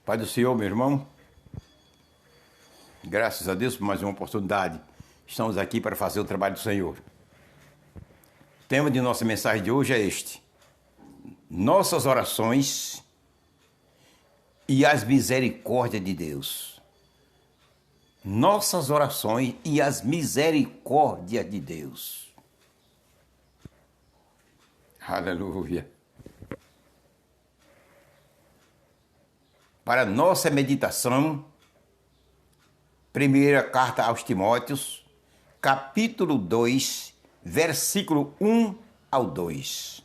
Pai do Senhor, meu irmão, graças a Deus por mais uma oportunidade. Estamos aqui para fazer o trabalho do Senhor. O tema de nossa mensagem de hoje é este: nossas orações e as misericórdias de Deus. Nossas orações e as misericórdias de Deus. Aleluia. Para nossa meditação, primeira carta aos Timóteos, capítulo 2, versículo 1 ao 2.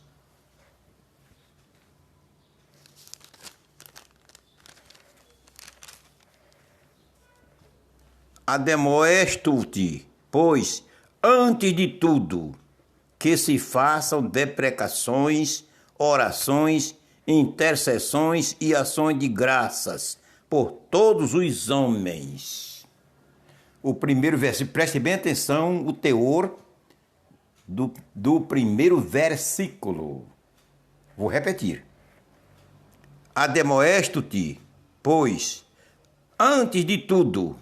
Admoesto-te, pois, antes de tudo, que se façam deprecações, orações, intercessões e ações de graças por todos os homens. O primeiro versículo, preste bem atenção, o teor do primeiro versículo. Vou repetir. Admoesto-te, pois, antes de tudo,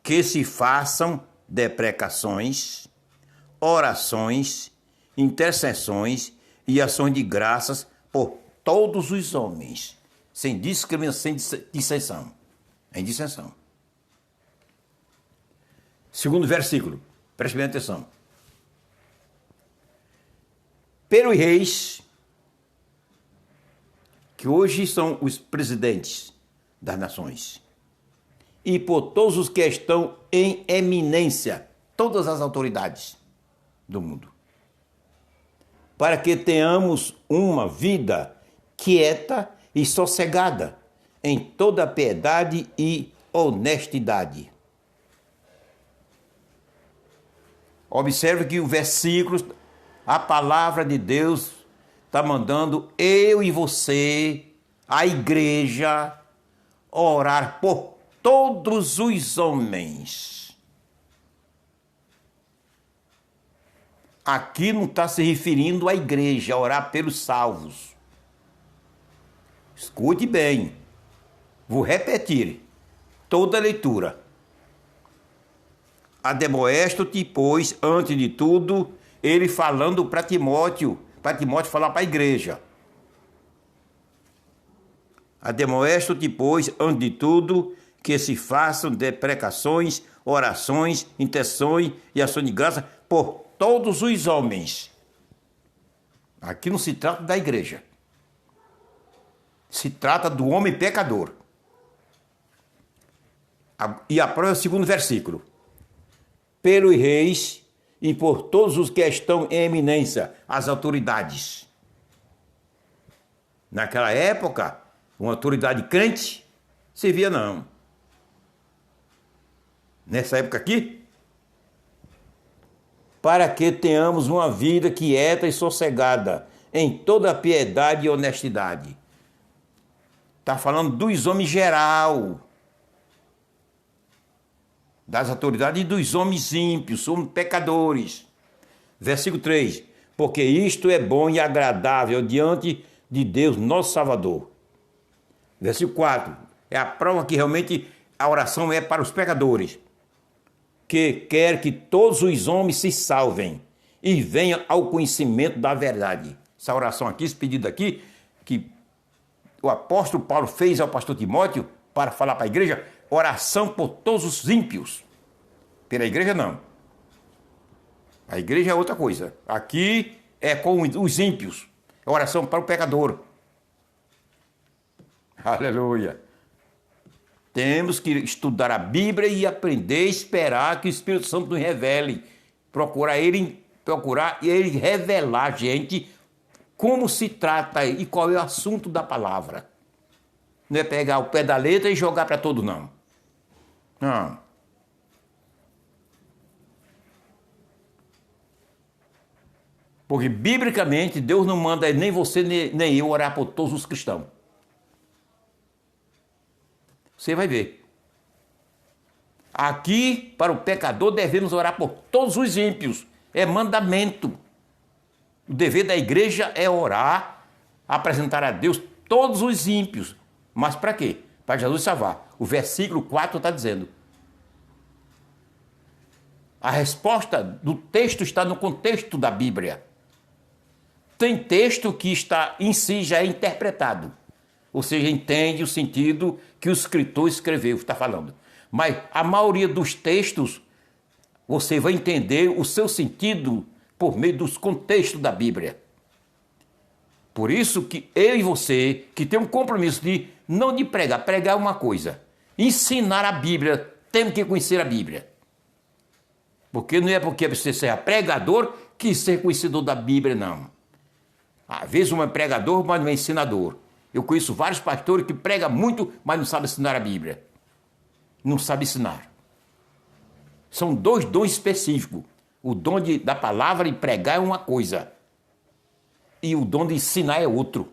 que se façam deprecações, orações, intercessões e ações de graças por todos os homens, sem discriminação, sem dissensão. Em dissensão. Segundo versículo, preste bem atenção. Pelos reis, que hoje são os presidentes das nações, e por todos os que estão em eminência, todas as autoridades do mundo, para que tenhamos uma vida quieta e sossegada em toda piedade e honestidade. Observe que o versículo, a palavra de Deus está mandando eu e você, a igreja, orar por todos os homens. Aqui não está se referindo à igreja, orar pelos salvos. Escute bem. Vou repetir toda a leitura. Admoesto-te, pois, antes de tudo, ele falando para Timóteo falar para a igreja. Admoesto-te, pois, antes de tudo, que se façam deprecações, orações, intercessões e ações de graça por todos os homens. Aqui não se trata da igreja. Se trata do homem pecador. E a prova é o segundo versículo. Pelos reis e por todos os que estão em eminência, as autoridades. Naquela época, uma autoridade crente servia não. Nessa época aqui, para que tenhamos uma vida quieta e sossegada, em toda piedade e honestidade. Está falando dos homens geral, das autoridades e dos homens ímpios, somos pecadores. Versículo 3, porque isto é bom e agradável diante de Deus, nosso Salvador. Versículo 4, é a prova que realmente a oração é para os pecadores, que quer que todos os homens se salvem e venham ao conhecimento da verdade. Essa oração aqui, esse pedido aqui, que o apóstolo Paulo fez ao pastor Timóteo para falar para a igreja, oração por todos os ímpios. Pela igreja não. A igreja é outra coisa. Aqui é com os ímpios. É oração para o pecador. Aleluia. Temos que estudar a Bíblia e aprender, esperar que o Espírito Santo nos revele. Procurar ele revelar a gente como se trata e qual é o assunto da palavra. Não é pegar o pé da letra e jogar para todo, não. Não. Porque, biblicamente, Deus não manda nem você nem eu orar por todos os cristãos. Você vai ver. Aqui, para o pecador, devemos orar por todos os ímpios. É mandamento. O dever da igreja é orar, apresentar a Deus todos os ímpios. Mas para quê? para Jesus salvar. O versículo 4 está dizendo. A resposta do texto está no contexto da Bíblia. Tem texto que está em si já é interpretado. Ou seja, entende o sentido que o escritor escreveu, está falando. Mas a maioria dos textos, você vai entender o seu sentido por meio dos contextos da Bíblia. Por isso que eu e você, que tem um compromisso de não de pregar, pregar é uma coisa. Ensinar a Bíblia, temos que conhecer a Bíblia. Porque não é porque você seja pregador que ser conhecedor da Bíblia, não. Às vezes um é pregador, mas não é ensinador. Eu conheço vários pastores que pregam muito, mas não sabem ensinar a Bíblia. Não sabem ensinar. São dois dons específicos. O dom da palavra e pregar é uma coisa. E o dom de ensinar é outro.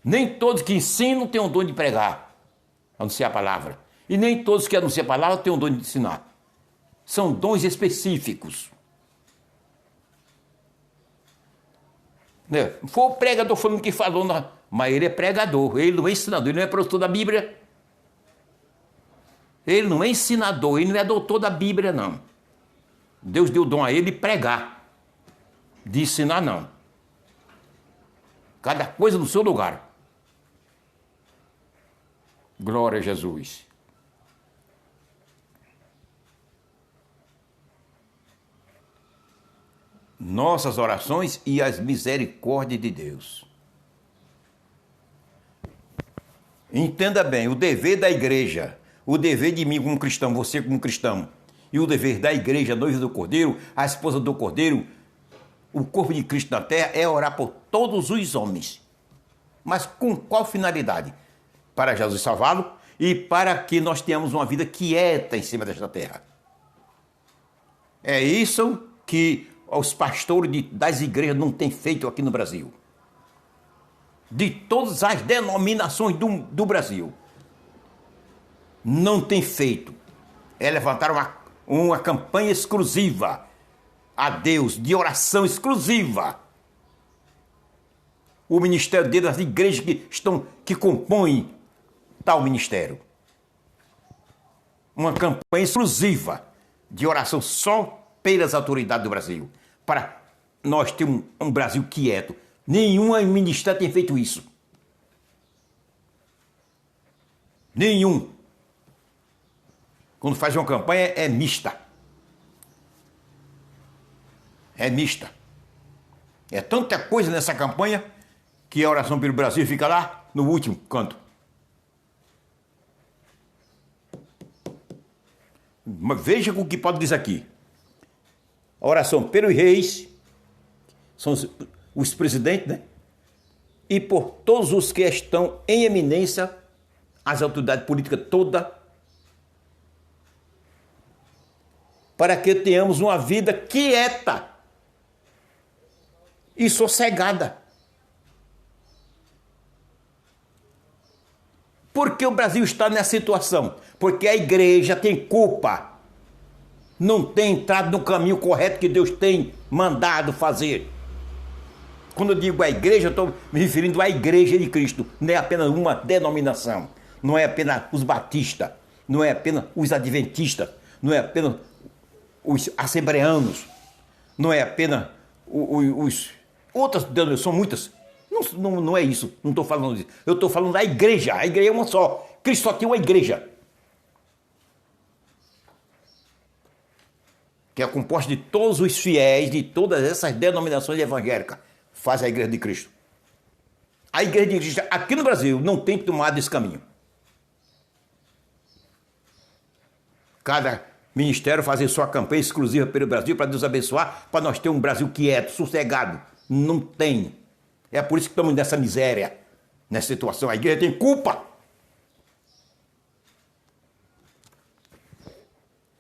Nem todos que ensinam têm o dom de pregar, anunciar a palavra. E nem todos que anunciam a palavra têm o dom de ensinar. São dons específicos. Foi o pregador falando que falou, mas ele é pregador, ele não é ensinador, ele não é professor da Bíblia. Ele não é ensinador, ele não é doutor da Bíblia, não. Deus deu dom a ele de pregar, de ensinar, não. Cada coisa no seu lugar. Glória a Jesus. Nossas orações e as misericórdias de Deus. Entenda bem, o dever da igreja, o dever de mim como cristão, você como cristão, e o dever da igreja, a noiva do Cordeiro, a esposa do Cordeiro, o corpo de Cristo na terra, é orar por todos os homens. Mas com qual finalidade? Para Jesus salvá-lo e para que nós tenhamos uma vida quieta em cima desta terra. É isso que os pastores das igrejas não têm feito aqui no Brasil. De todas as denominações do Brasil. Não tem feito. É levantar uma campanha exclusiva a Deus, de oração exclusiva. O ministério deles, as igrejas que compõem tal ministério. Uma campanha exclusiva de oração só pelas autoridades do Brasil. Para nós ter um Brasil quieto. Nenhum ministério tem feito isso. Nenhum. Quando faz uma campanha é mista. É mista. É tanta coisa nessa campanha que a oração pelo Brasil fica lá no último canto. Mas veja o que Paulo diz aqui. A oração pelos reis, são os presidentes, né? E por todos os que estão em eminência, as autoridades políticas todas, para que tenhamos uma vida quieta e sossegada. Por que o Brasil está nessa situação? Porque a igreja tem culpa. Não tem entrado no caminho correto que Deus tem mandado fazer. Quando eu digo a igreja, eu estou me referindo à igreja de Cristo. Não é apenas uma denominação. Não é apenas os batistas. Não é apenas os adventistas. Não é apenas os assembleanos. Não é apenas os outras denominações, são muitas. Não é isso. Não estou falando disso. Eu estou falando da igreja. A igreja é uma só. Cristo só tem uma igreja. Que é composta de todos os fiéis, de todas essas denominações evangélicas, faz a igreja de Cristo. A igreja de Cristo aqui no Brasil não tem tomado esse caminho. Cada ministério fazer sua campanha exclusiva pelo Brasil para Deus abençoar, para nós ter um Brasil quieto, sossegado. Não tem. É por isso que estamos nessa miséria, nessa situação. A igreja tem culpa.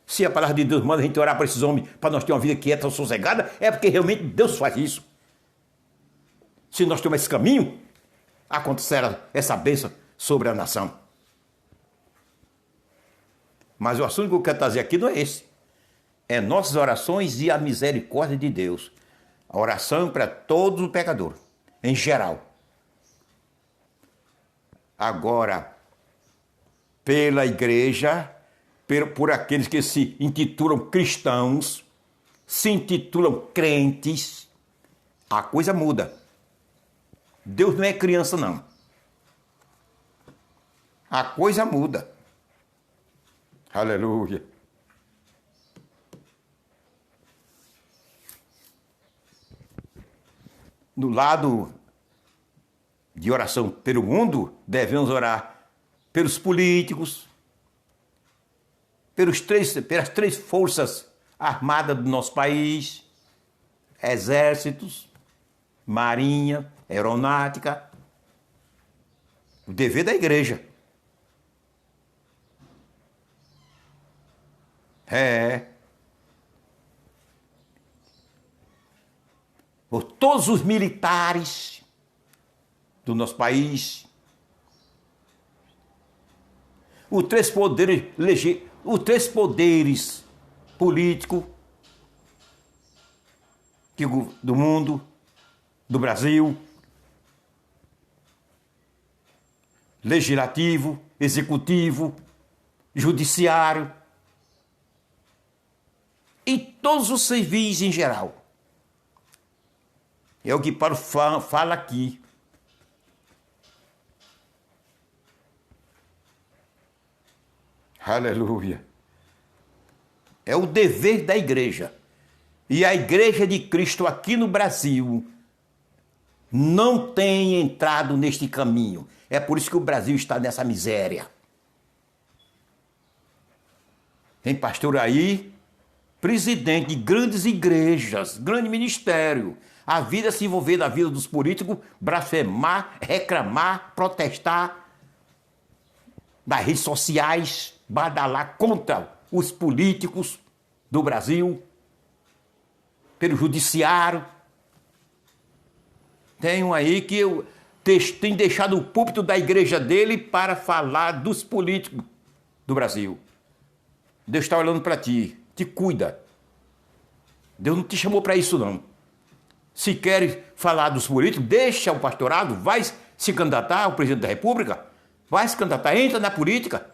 Se a palavra de Deus manda a gente orar para esses homens, para nós ter uma vida quieta, sossegada, é porque realmente Deus faz isso. Se nós tomarmos esse caminho, acontecerá essa bênção sobre a nação. Mas o assunto que eu quero trazer aqui não é esse. É nossas orações e a misericórdia de Deus. A oração para todos os pecadores, em geral. Agora, pela igreja, por aqueles que se intitulam cristãos, se intitulam crentes, a coisa muda. Deus não é criança, não. A coisa muda. Aleluia. No lado de oração pelo mundo, devemos orar pelos políticos, pelas três forças armadas do nosso país, exércitos, marinha, aeronáutica, o dever da igreja. Por todos os militares do nosso país, os três poderes políticos do mundo, do Brasil, legislativo, executivo, judiciário e todos os civis em geral. É o que Paulo fala aqui. Aleluia. É o dever da igreja. E a igreja de Cristo aqui no Brasil não tem entrado neste caminho. É por isso que o Brasil está nessa miséria. Tem pastor aí, presidente de grandes igrejas, grande ministério, a vida se envolver na vida dos políticos, blasfemar, reclamar, protestar nas redes sociais, badalar contra os políticos do Brasil, pelo judiciário. Tem um aí que tem deixado o púlpito da igreja dele para falar dos políticos do Brasil. Deus está olhando para ti, te cuida. Deus não te chamou para isso, não. Se quer falar dos políticos, deixa o pastorado, vai se candidatar ao presidente da República, vai se candidatar, entra na política.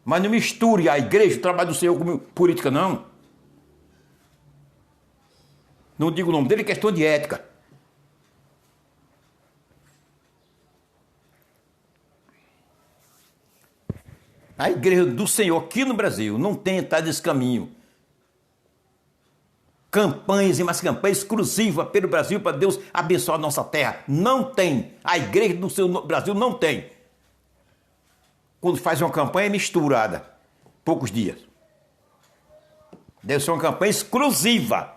Mas não misture a igreja, o trabalho do Senhor com política, não. Não digo o nome dele, é questão de ética. A igreja do Senhor aqui no Brasil não tem entrado nesse caminho. Campanhas e mais campanhas exclusivas pelo Brasil para Deus abençoar a nossa terra. Não tem. A igreja do Senhor no Brasil não tem. Quando faz uma campanha é misturada. Poucos dias. Deve ser uma campanha exclusiva.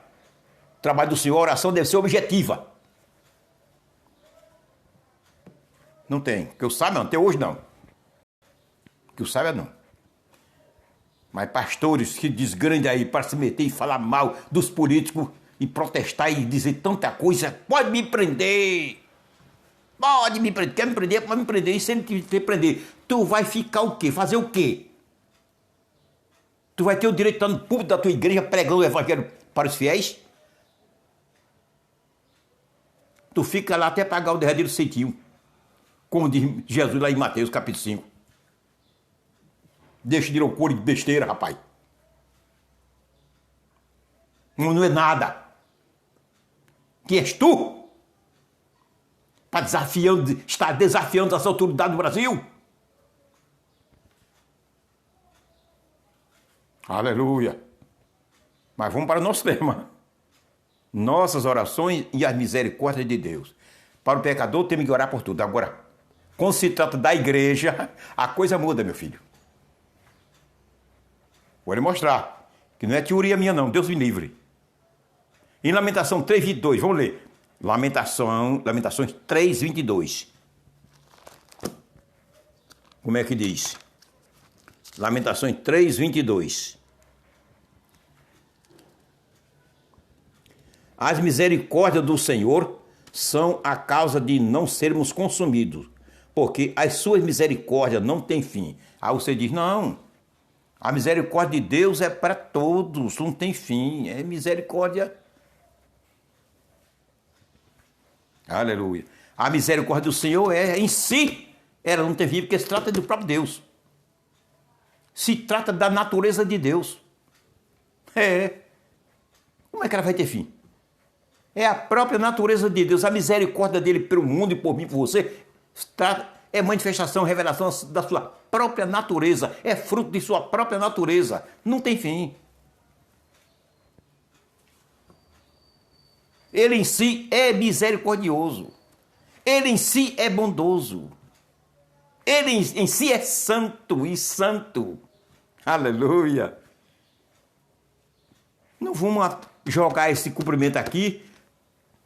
O trabalho do Senhor, a oração deve ser objetiva. Não tem. Que eu saiba, não. Até hoje não. Que eu saiba, não. Mas pastores que desgrandem aí para se meter e falar mal dos políticos e protestar e dizer tanta coisa, pode me prender. Pode me prender. Quer me prender? Pode me prender. E se ele te prender, tu vai ficar o quê? Fazer o quê? Tu vai ter o direito de estar no púlpito da tua igreja pregando o evangelho para os fiéis? Tu fica lá até pagar o derradeiro centinho. Como diz Jesus lá em Mateus capítulo 5. Deixa de loucura e de besteira, rapaz. Não é nada. Quem és tu? Para estar desafiando as autoridades do Brasil? Aleluia. Mas vamos para o nosso tema. Nossas orações e as misericórdias de Deus. Para o pecador, temos que orar por tudo. Agora, quando se trata da igreja, a coisa muda, meu filho. Vou lhe mostrar, que não é teoria minha não, Deus me livre. Em Lamentação 3:22, vamos ler. Lamentações 3:22. Como é que diz? Lamentações 3:22. As misericórdias do Senhor são a causa de não sermos consumidos, porque as suas misericórdias não têm fim. Aí você diz, não, a misericórdia de Deus é para todos, não tem fim, é misericórdia. Aleluia. A misericórdia do Senhor em si Ela não tem fim porque se trata do próprio Deus. Se trata da natureza de Deus. Como é que ela vai ter fim? É a própria natureza de Deus, a misericórdia dele pelo mundo e por mim e por você. É manifestação, revelação da sua própria natureza. É fruto de sua própria natureza. Não tem fim. Ele em si é misericordioso. Ele em si é bondoso. Ele em si é santo e santo. Aleluia. Não vamos jogar esse cumprimento aqui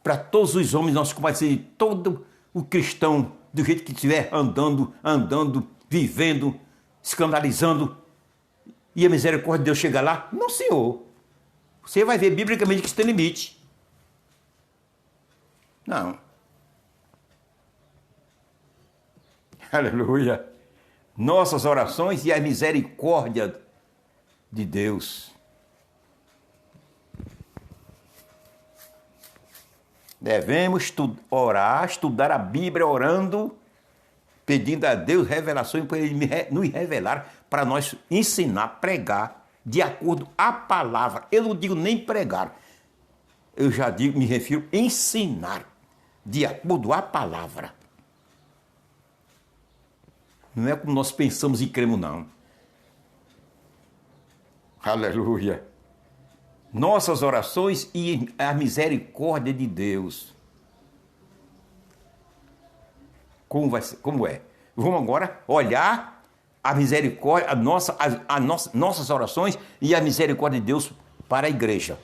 para todos os homens, nós compadecer todo o cristão do jeito que estiver andando, vivendo, escandalizando, e a misericórdia de Deus chega lá? Não, senhor. Você vai ver biblicamente que isso tem limite. Não. Aleluia. Nossas orações e a misericórdia de Deus. Devemos orar, estudar a Bíblia, orando, pedindo a Deus revelações para Ele nos revelar, para nós ensinar, pregar, de acordo à palavra. Eu não digo nem pregar, eu já digo, me refiro a ensinar, de acordo à palavra. Não é como nós pensamos e cremos, não. Aleluia. Nossas orações e a misericórdia de Deus. Como vai ser? Como é? Vamos agora olhar a misericórdia, nossas orações e a misericórdia de Deus para a igreja.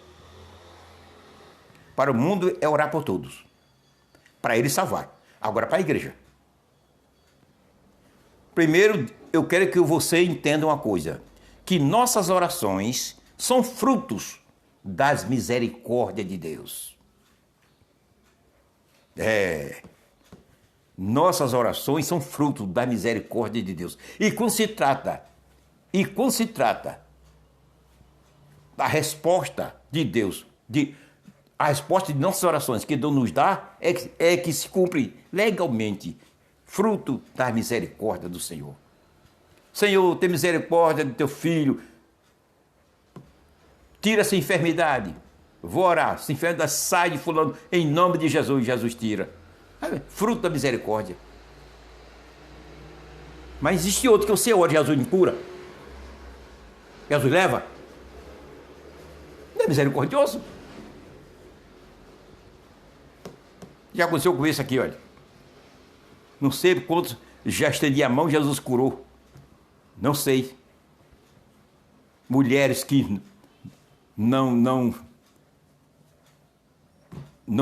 Para o mundo é orar por todos, para ele salvar. Agora para a igreja. Primeiro, eu quero que você entenda uma coisa, que nossas orações são frutos das misericórdias de Deus. Nossas orações são fruto da misericórdia de Deus. E quando se trata da resposta de Deus, a resposta de nossas orações que Deus nos dá, é que se cumpre legalmente, fruto da misericórdia do Senhor. Senhor, tem misericórdia do teu filho. Tira essa enfermidade. Vou orar. Essa enfermidade sai de fulano em nome de Jesus. Jesus tira. Fruto da misericórdia. Mas existe outro que você ora, Jesus me cura. Jesus leva. Não é misericordioso? Já aconteceu com isso aqui, olha. Não sei quantos já estendi a mão, Jesus curou. Não sei. Mulheres que não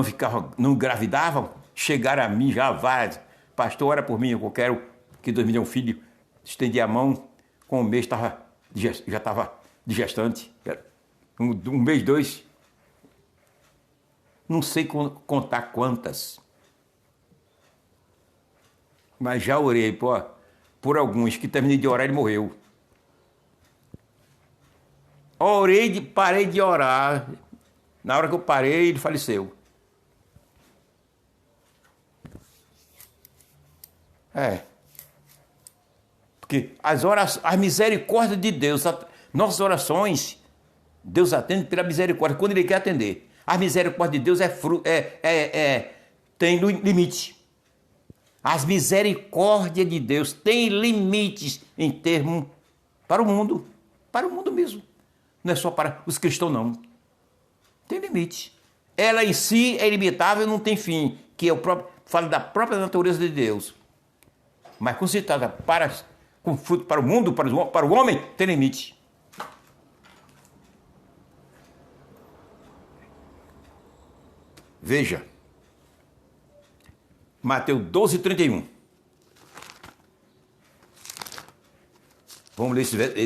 ficavam, não engravidavam, chegaram a mim já várias. Pastor, ora por mim, eu quero que Deus me dê um filho. Estendi a mão, com um mês já estava de gestante. Um mês, 2. Não sei contar quantas. Mas já orei por alguns que terminei de orar e ele morreu. Parei de orar. Na hora que eu parei, ele faleceu. Porque a misericórdia de Deus, nossas orações, Deus atende pela misericórdia, quando Ele quer atender. A misericórdia de Deus tem limite. As misericórdias de Deus têm limites em termos para o mundo mesmo. Não é só para os cristãos, não. Tem limite. Ela em si é ilimitável, não tem fim, que fala da própria natureza de Deus. Mas quando se trata com fruto para o mundo, para o homem, tem limite. Veja. Mateus 12:31. Vamos ler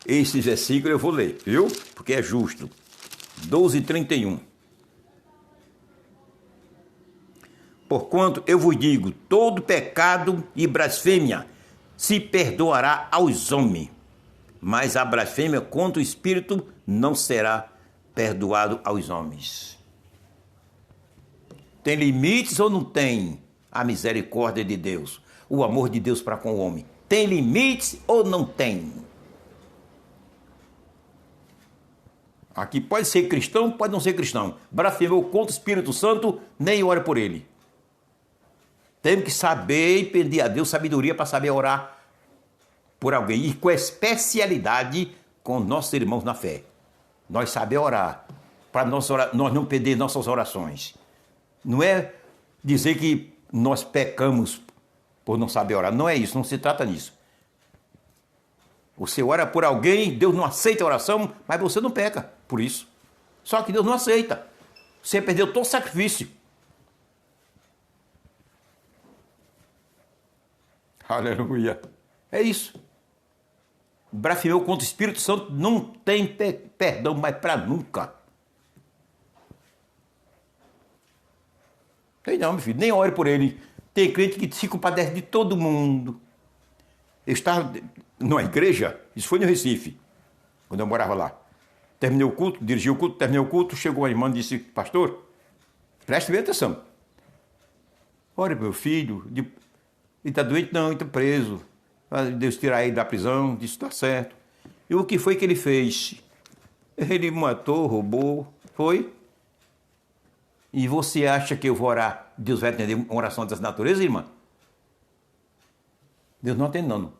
esse versículo, eu vou ler, viu? Porque é justo. 12:31. Porquanto eu vos digo, todo pecado e blasfêmia se perdoará aos homens, mas a blasfêmia contra o Espírito não será perdoado aos homens. Tem limites ou não tem a misericórdia de Deus? o amor de Deus para com o homem? Tem limites ou não tem? Aqui pode ser cristão, pode não ser cristão. Blasfemou contra o Espírito Santo, nem ora por ele. Temos que saber e pedir a Deus sabedoria para saber orar por alguém. E com especialidade com nossos irmãos na fé. Nós saber orar, para nós não perder nossas orações. Não é dizer que nós pecamos por não saber orar. Não é isso, não se trata disso. Você ora por alguém, Deus não aceita a oração, mas você não peca por isso. Só que Deus não aceita. Você perdeu todo o sacrifício. Aleluia. É isso. Blasfemou contra o Espírito Santo, não tem perdão mais para nunca. Tem não, meu filho, nem ore por ele. Tem crente que se compadece de todo mundo. Eu estava numa igreja, isso foi no Recife, quando eu morava lá. Terminei o culto, dirigi o culto, terminei o culto, chegou a irmã e disse, pastor, preste bem atenção. Ore meu filho, ele está doente? Não, ele está preso. Deus tirar ele da prisão, disse, está certo. E o que foi que ele fez? Ele matou, roubou, foi. E você acha que eu vou orar, Deus vai atender uma oração dessa natureza, irmã? Deus não atende, não.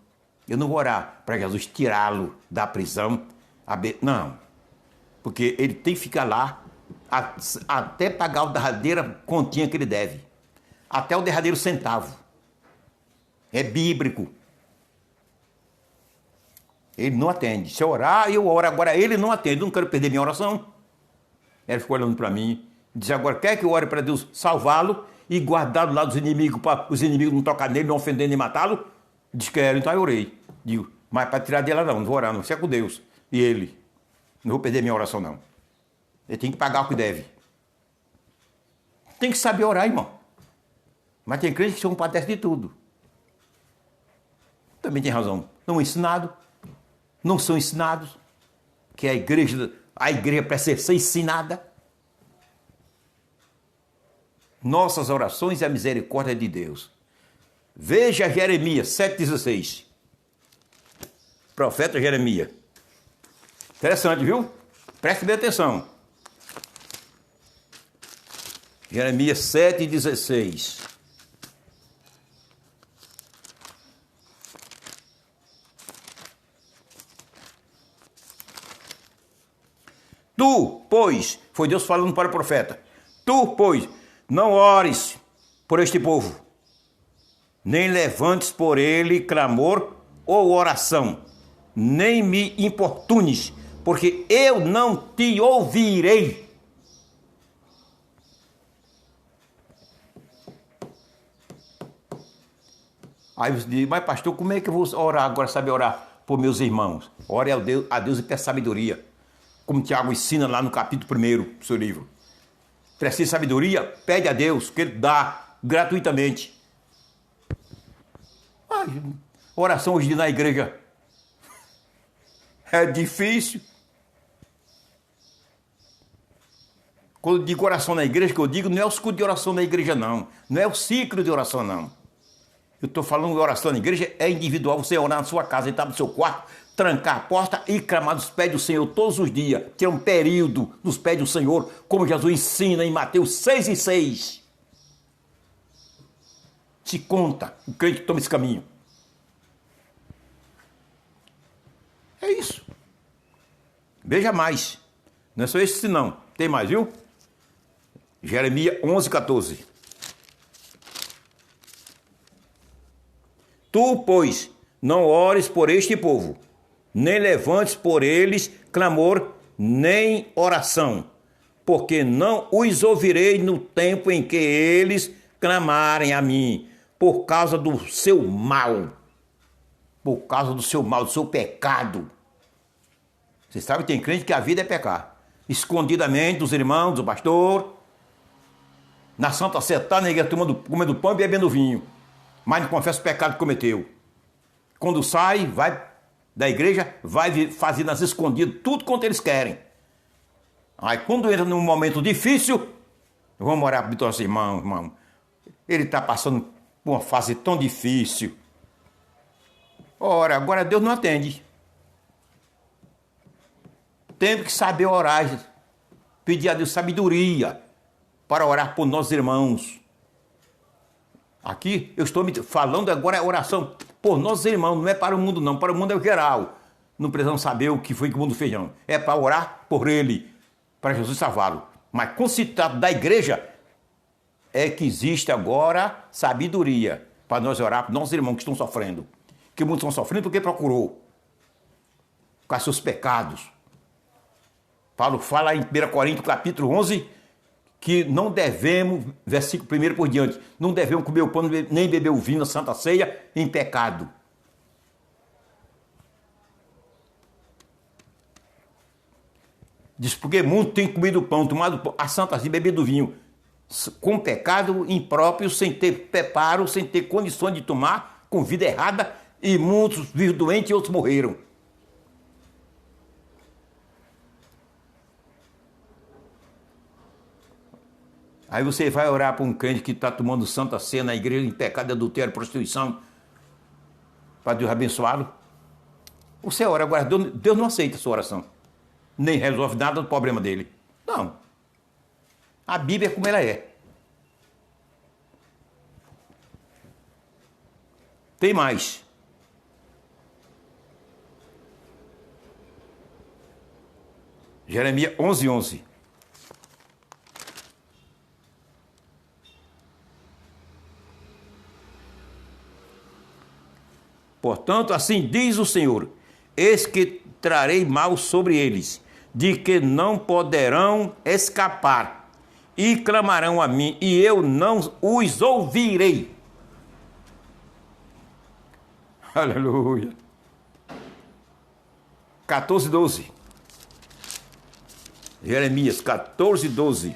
Eu não vou orar para Jesus tirá-lo da prisão. Não. Porque ele tem que ficar lá até pagar a derradeira continha que ele deve. Até o derradeiro centavo. É bíblico. Ele não atende. Se eu orar, eu oro. Agora ele não atende. Eu não quero perder minha oração. Ele ficou olhando para mim. Disse, agora quer que eu ore para Deus salvá-lo e guardá-lo lá dos inimigos, para os inimigos não tocarem nele, não ofender nem matá-lo? Diz que era, então eu orei. Digo, mas para tirar dele não vou orar, não. Isso é com Deus. E ele. Não vou perder minha oração, não. Ele tem que pagar o que deve. Tem que saber orar, irmão. Mas tem crentes que são compadecem de tudo. Também tem razão. Não ensinado. Não são ensinados. Que a igreja precisa ser ensinada. Nossas orações e a misericórdia de Deus. Veja Jeremias 7,16. Profeta Jeremias. Interessante, viu? Preste bem atenção. Jeremias 7,16. Tu, pois, foi Deus falando para o profeta, tu, pois, não ores por este povo, nem levantes por ele clamor ou oração, nem me importunes, porque eu não te ouvirei. Aí você diz, mas pastor, como é que eu vou orar agora, saber orar por meus irmãos? Ore a Deus e peça sabedoria, como Tiago ensina lá no capítulo 1 do seu livro. Precisa de sabedoria? Pede a Deus, que Ele dá gratuitamente. Oração hoje na igreja é difícil. Quando eu digo oração na igreja, que eu digo, não é o ciclo de oração na igreja, não. Não é o ciclo de oração, não. Eu estou falando de oração na igreja, é individual, você orar na sua casa, entrar no seu quarto, trancar a porta e clamar nos pés do Senhor todos os dias. Ter um período nos pés do Senhor, como Jesus ensina em Mateus 6,6. Se conta, o crente toma esse caminho. É isso. Veja mais. Não é só esse não. Tem mais, viu? Jeremias 11,14. Tu, pois, não ores por este povo, nem levantes por eles clamor, nem oração, porque não os ouvirei no tempo em que eles clamarem a mim, por causa do seu mal. Por causa do seu mal, do seu pecado. Você sabe que tem crente que a vida é pecar. Escondidamente dos irmãos, do pastor, na Santa Sé, tá na igreja comendo pão e bebendo vinho. Mas não confessa o pecado que cometeu. Quando sai, vai da igreja, vai fazer nas escondidas tudo quanto eles querem. Aí quando entra num momento difícil, vamos orar para o nosso irmão. Ele está passando Uma fase tão difícil. Ora, agora Deus não atende. Temos que saber orar, pedir a Deus sabedoria para orar por nossos irmãos. Aqui eu estou falando agora a oração por nossos irmãos, não é para o mundo não, para o mundo é o geral. Não precisamos saber o que foi que o mundo fez não. É para orar por ele, para Jesus salvá-lo. Mas com o citado da igreja, é que existe agora sabedoria para nós orar por nossos irmãos que estão sofrendo. Que muitos estão sofrendo porque procurou. Com seus pecados. Paulo fala em 1 Coríntios capítulo 11, que não devemos, versículo 1 por diante, não devemos comer o pão nem beber o vinho na Santa Ceia em pecado. Diz, porque muitos têm comido o pão, tomado a Santa Ceia, bebido o vinho, com pecado impróprio, sem ter preparo, sem ter condições de tomar, com vida errada, e muitos vivem doentes e outros morreram. Aí você vai orar para um crente que está tomando Santa Ceia na igreja em pecado, adultério, prostituição, para Deus abençoá-lo. Você ora, agora Deus não aceita a sua oração. Nem resolve nada do problema dele. Não. A Bíblia é como ela é. Tem mais. Jeremias 11:11. Portanto, assim diz o Senhor, eis que trarei mal sobre eles, de que não poderão escapar, e clamarão a mim, e eu não os ouvirei. Aleluia. 14:12. Jeremias 14:12.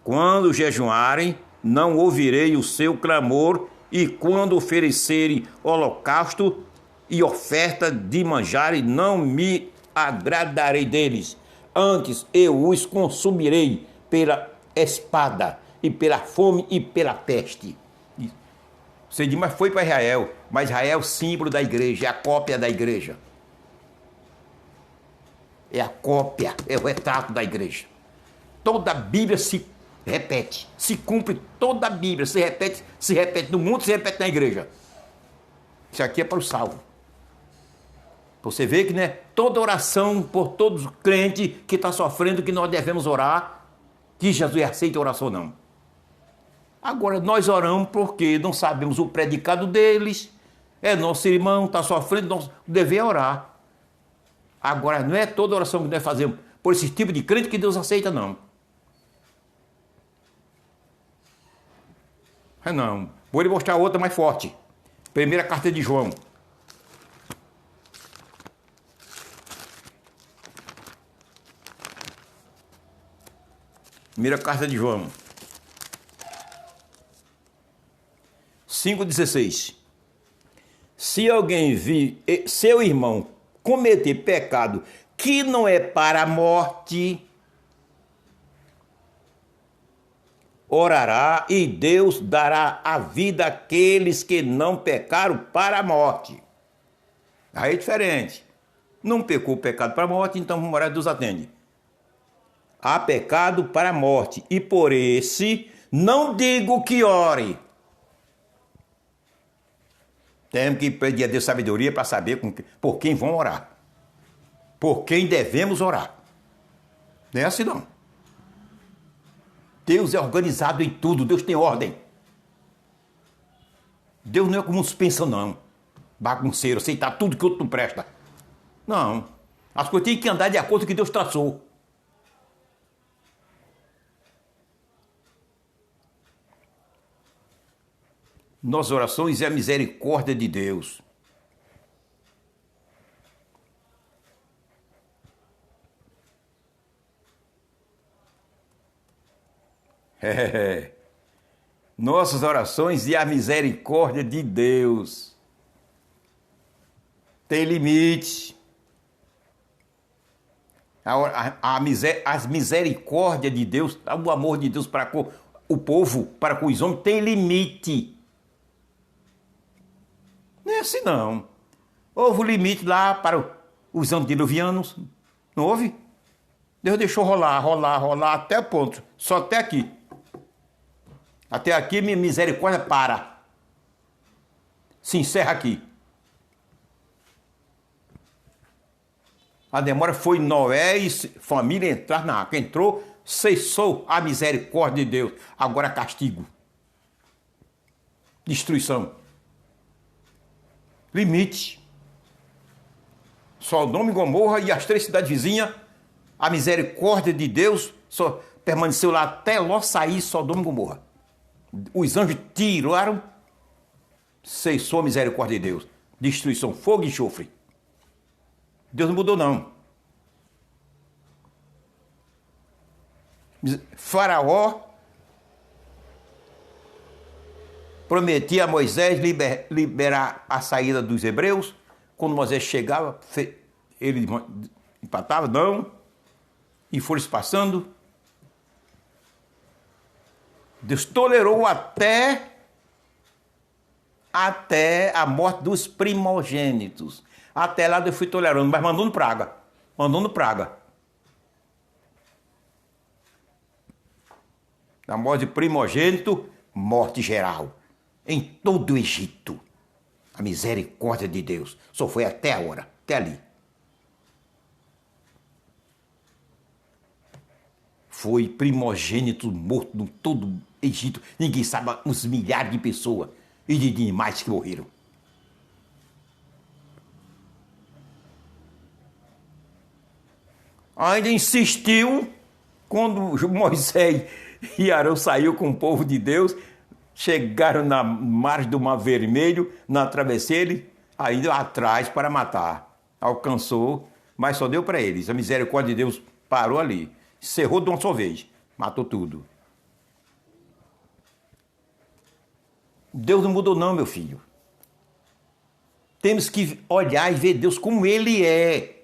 Quando jejuarem, não ouvirei o seu clamor, e quando oferecerem holocausto e oferta de manjares, não me agradarei deles. Antes eu os consumirei pela espada, e pela fome, e pela peste. Você diz, mas foi para Israel. Mas Israel é o símbolo da igreja, é a cópia da igreja. É a cópia, é o retrato da igreja. Toda a Bíblia se repete, se cumpre toda a Bíblia, se repete no mundo, se repete na igreja. Isso aqui é para o salvo. Você vê que, né, toda oração por todos os crentes que estão sofrendo, que nós devemos orar, que Jesus aceita a oração ou não. Agora, nós oramos porque não sabemos o predicado deles, é nosso irmão, está sofrendo, nós devemos orar. Agora, não é toda oração que nós fazemos por esse tipo de crente que Deus aceita, não. Não. Vou lhe mostrar outra mais forte. Primeira carta de João. Primeira carta de João. 5,16. Se alguém vir seu irmão cometer pecado que não é para a morte, orará e Deus dará a vida àqueles que não pecaram para a morte. Aí é diferente. Não pecou o pecado para a morte, então vamos orar, Deus atende. Há pecado para a morte, e por esse não digo que ore. Temos que pedir a Deus sabedoria para saber por quem vão orar. Por quem devemos orar. Não é assim não. Deus é organizado em tudo, Deus tem ordem. Deus não é como uns pensam, não. Bagunceiro, aceitar tudo que o outro não presta. Não. As coisas têm que andar de acordo com o que Deus traçou. Nossas orações é a misericórdia de Deus. Nossas orações e a misericórdia de Deus. Tem limite. As misericórdias de Deus, o amor de Deus para com o povo, para com os homens, tem limite. Não é assim não. Houve o limite lá para os antediluvianos. Não houve? Deus deixou rolar, rolar, rolar até o ponto. Só até aqui. Até aqui minha misericórdia para. Se encerra aqui. A demora foi Noé e família entrar na arca. Entrou, cessou a misericórdia de Deus. Agora castigo. Destruição. Limite. Sodoma e Gomorra e as 3 cidades vizinhas, a misericórdia de Deus só permaneceu lá até Ló sair Sodoma e Gomorra. Os anjos tiraram, cessou a misericórdia de Deus. Destruição, fogo e enxofre. Deus não mudou não. Faraó prometia a Moisés liberar a saída dos hebreus. Quando Moisés chegava, ele empatava, não. E foram se passando. Deus tolerou até a morte dos primogênitos. Até lá Deus foi tolerando, mas mandando praga. Mandando praga. A morte de primogênito, morte geral. Em todo o Egito. A misericórdia de Deus só foi até a hora, até ali. Foi primogênito morto em todo o Egito. Ninguém sabe, uns milhares de pessoas e de animais que morreram. Ainda insistiu, quando Moisés e Arão saiu com o povo de Deus, chegaram na margem do Mar Vermelho, na travesseira, ainda atrás para matar. Alcançou, mas só deu para eles. A misericórdia de Deus parou ali. Cerrou de uma só vez. Matou tudo. Deus não mudou não, meu filho. Temos que olhar e ver Deus como Ele é.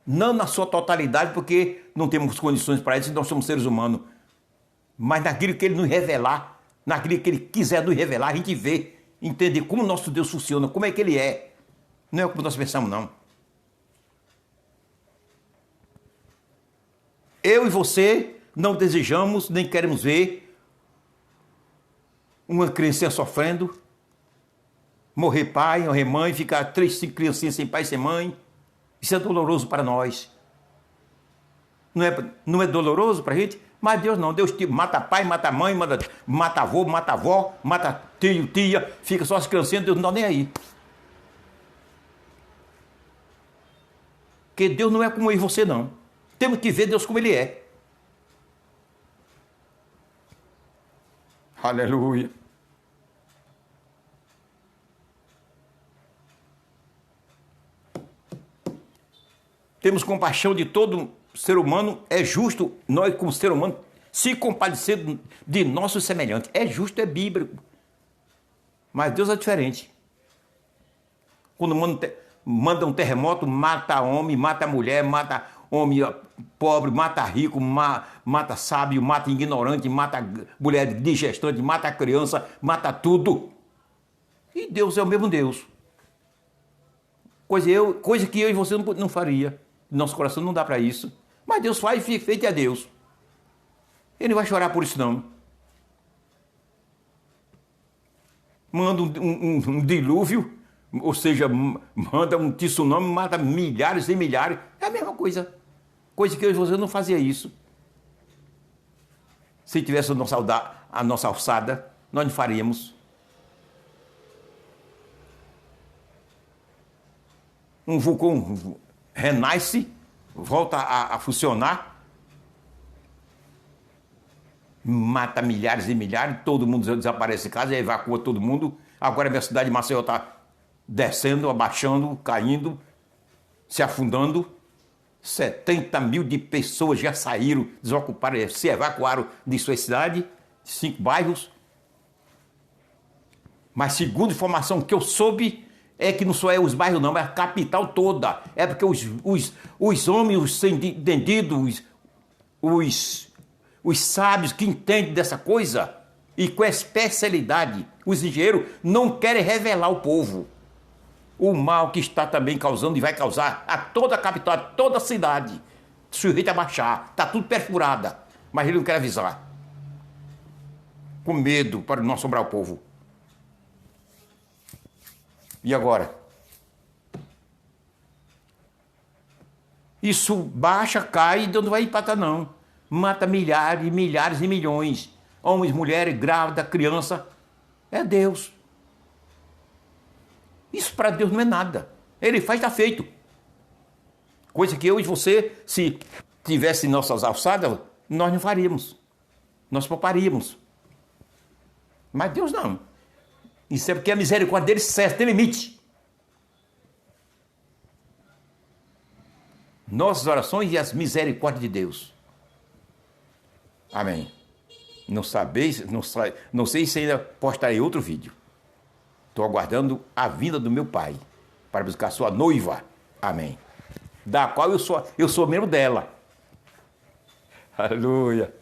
Não na sua totalidade, porque não temos condições para isso, nós somos seres humanos. Mas naquilo que Ele nos revelar, naquilo que Ele quiser nos revelar, a gente vê, entender como o nosso Deus funciona, como é que Ele é. Não é como nós pensamos, não. Eu e você não desejamos, nem queremos ver uma criancinha sofrendo, morrer pai, morrer mãe, ficar 3, 5 criancinhas sem pai, sem mãe. Isso é doloroso para nós. Não é doloroso para a gente? Mas Deus não. Deus mata pai, mata mãe, mata avô, mata avó, mata tio, tia. Fica só as criancinhas, Deus não dá nem aí. Porque Deus não é como eu e você, não. Temos que ver Deus como Ele é. Aleluia. Temos compaixão de todo ser humano. É justo nós, como ser humano, se compadecer de nossos semelhantes. É justo, é bíblico. Mas Deus é diferente. Quando manda um terremoto, mata homem, mata mulher, mata homem pobre, mata rico, mata sábio, mata ignorante, mata mulher digestante, mata criança, mata tudo. E Deus é o mesmo Deus. Coisa que eu e você não faria. Nosso coração não dá para isso. Mas Deus faz e fica feito a Deus. Ele não vai chorar por isso, não. Manda um dilúvio, ou seja, manda um tsunami, mata milhares e milhares. É a mesma coisa. Coisa que eu e você não fazia isso. Se tivesse a nossa alçada, nós não faríamos. Um vulcão renasce, volta a funcionar, mata milhares e milhares, todo mundo desaparece de casa, evacua todo mundo. Agora a minha cidade de Maceió está descendo, abaixando, caindo, se afundando. 70 mil de pessoas já saíram, desocuparam, se evacuaram de sua cidade, 5 bairros. Mas segundo informação que eu soube, é que não só é os bairros não, mas a capital toda. É porque os homens, os entendidos, os sábios que entendem dessa coisa, e com especialidade, os engenheiros não querem revelar ao povo. o mal que está também causando e vai causar a toda a capital, a toda a cidade, sujeita a baixar, está tudo perfurada, mas ele não quer avisar. Com medo para não assombrar o povo. E agora? Isso baixa, cai e não vai empatar não. Mata milhares, milhares e milhões. Homens, mulheres, grávida, criança. É Deus. Isso para Deus não é nada. Ele faz, está feito. Coisa que eu e você, se tivesse nossas alçadas, nós não faríamos. Nós pouparíamos. Mas Deus não. Isso é porque a misericórdia dele cessa, tem limite. Nossas orações e as misericórdias de Deus. Amém. Não sei se ainda postarei outro vídeo. Estou aguardando a vinda do meu Pai para buscar sua noiva. Amém. Da qual eu sou membro dela. Aleluia.